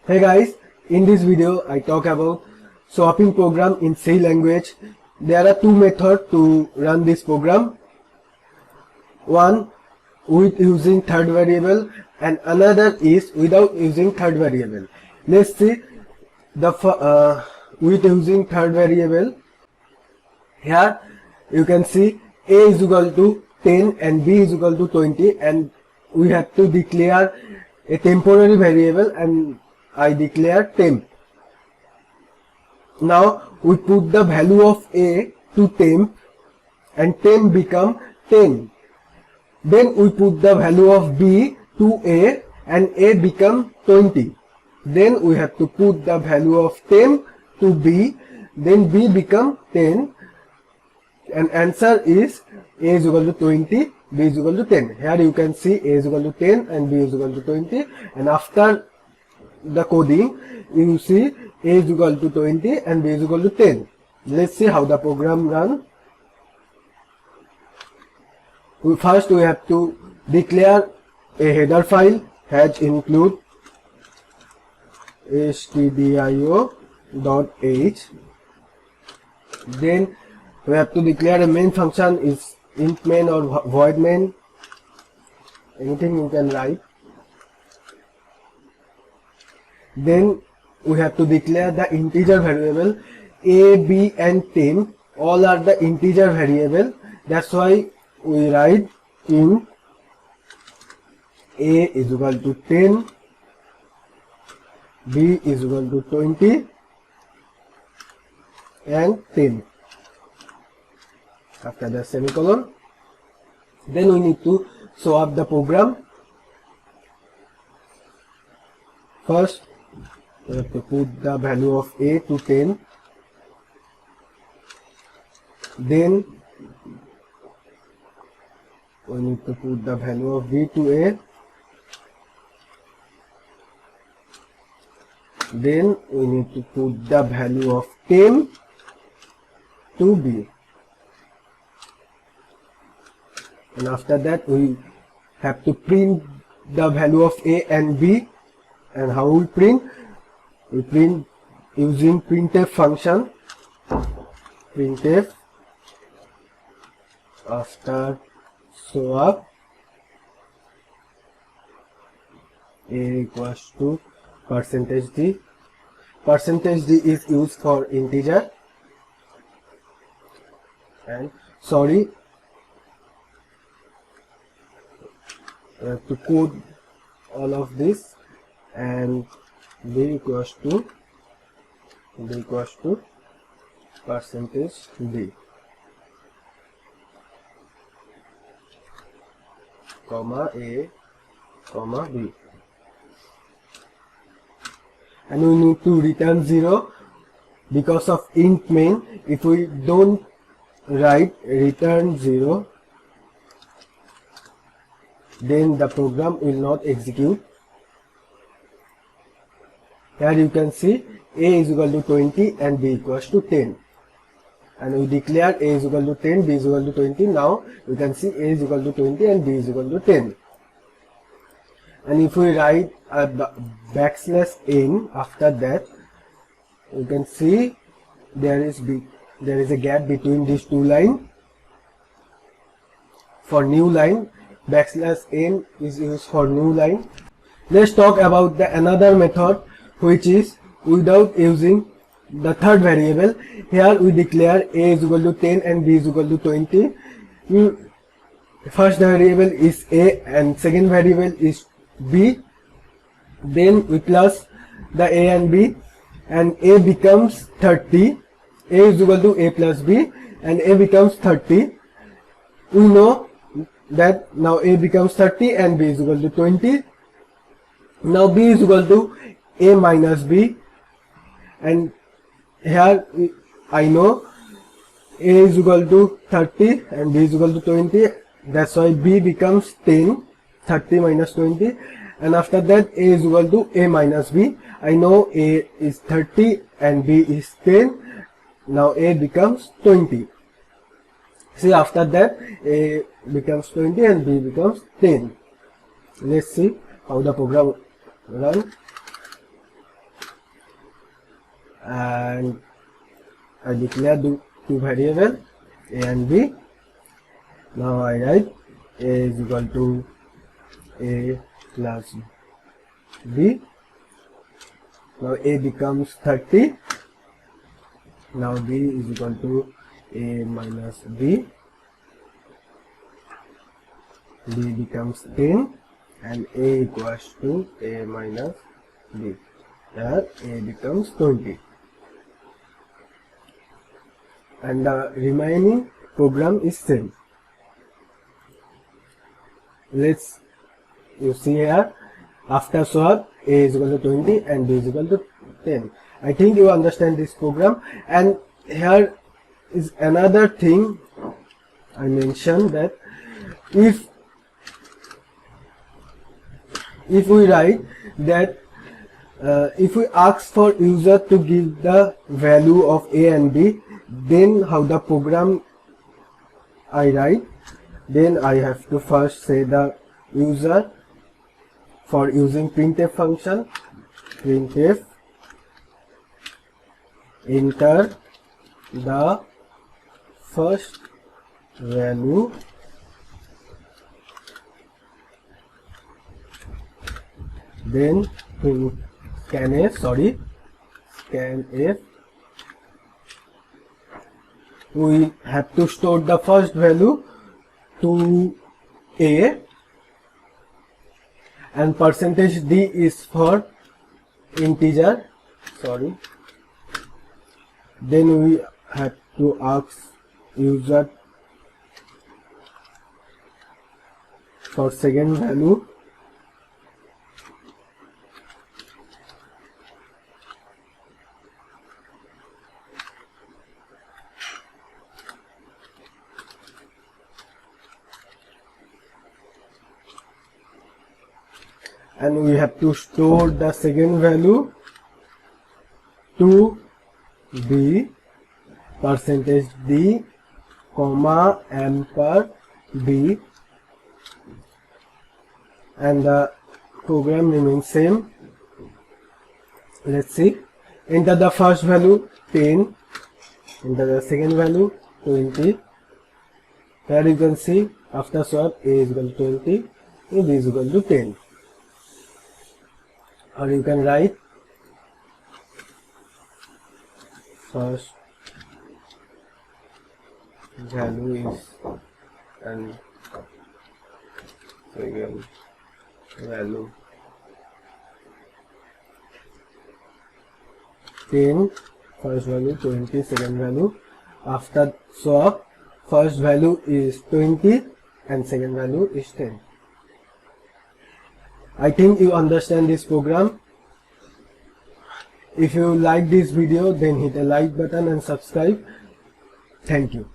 Hey guys, in this video I talk about swapping program in C language. There are two methods to run this program. One with using third variable and another is without using third variable. Let's see the with using third variable. Here you can see A is equal to 10 and B is equal to 20, and we have to declare a temporary variable, and I declare temp. Now we put the value of A to temp and temp become 10. Then we put the value of B to A and A become 20. Then we have to put the value of temp to B, then B become 10, and answer is A is equal to 20, B is equal to 10. Here you can see A is equal to 10 and B is equal to 20, and after the coding you see A is equal to 20 and B is equal to 10. Let's see how the program runs. First we have to declare a header file, hash include stdio.h. Then we have to declare a main function is int main or void main, anything you can write. Then we have to declare the integer variable. A, B and temp all are the integer variable. That's why we write int A is equal to 10, B is equal to 20 and 10 after the semicolon. Then we need to swap the program. First we have to put the value of A to 10, then we need to put the value of B to A, then we need to put the value of temp to B, and after that we have to print the value of A and B. And how we print? We print using printf function. Printf after swap A equals to %d. %d is used for integer, and sorry, we have to code all of this, and b equals to %d, comma A, comma B, and we need to return 0 because of int main. If we don't write return 0, then the program will not execute. Here you can see A is equal to 20 and B equals to 10, and we declare A is equal to 10, B is equal to 20. Now you can see A is equal to 20 and B is equal to 10. And if we write a \n after that, you can see there is a gap between these two lines. For new line, \n is used for new line. Let's talk about the another method, which is without using the third variable. Here we declare A is equal to 10 and B is equal to 20. First variable is A and second variable is B. Then we plus the A and B, and A becomes 30. A is equal to A plus B, and A becomes 30. We know that now A becomes 30 and B is equal to 20. Now B is equal to A minus B, and here I know A is equal to 30 and B is equal to 20. That's why B becomes 10, 30 minus 20, and after that A is equal to A minus B. I know A is 30 and B is 10. Now A becomes 20. See, after that A becomes 20 and B becomes 10. Let's see how the program runs. and I declare two variables a and b. Now I write a is equal to a plus b. Now a becomes 30. Now b is equal to a minus b. B becomes 10 and a equals to a minus b. Here a becomes 20. And the remaining program is same. You see here, after swap a is equal to 20 and b is equal to 10. I think you understand this program. And here is another thing I mentioned, that if we write that if we ask for user to give the value of a and b, then how the program I write, then I have to first say the user for using printf function, printf enter the first value then scanf we have to store the first value to a, and percentage d is for integer, then we have to ask user for second value, and we have to store the second value to b, percentage d, comma amper b, and the program remains same. Let's see. Enter the first value 10, enter the second value 20. Here you can see after swap a is equal to 20, a b is equal to 10. Or you can write first value is and second value 10, first value 20, second value. After swap, first value is 20 and second value is 10. I think you understand this program. If you like this video, then hit a like button and subscribe. Thank you.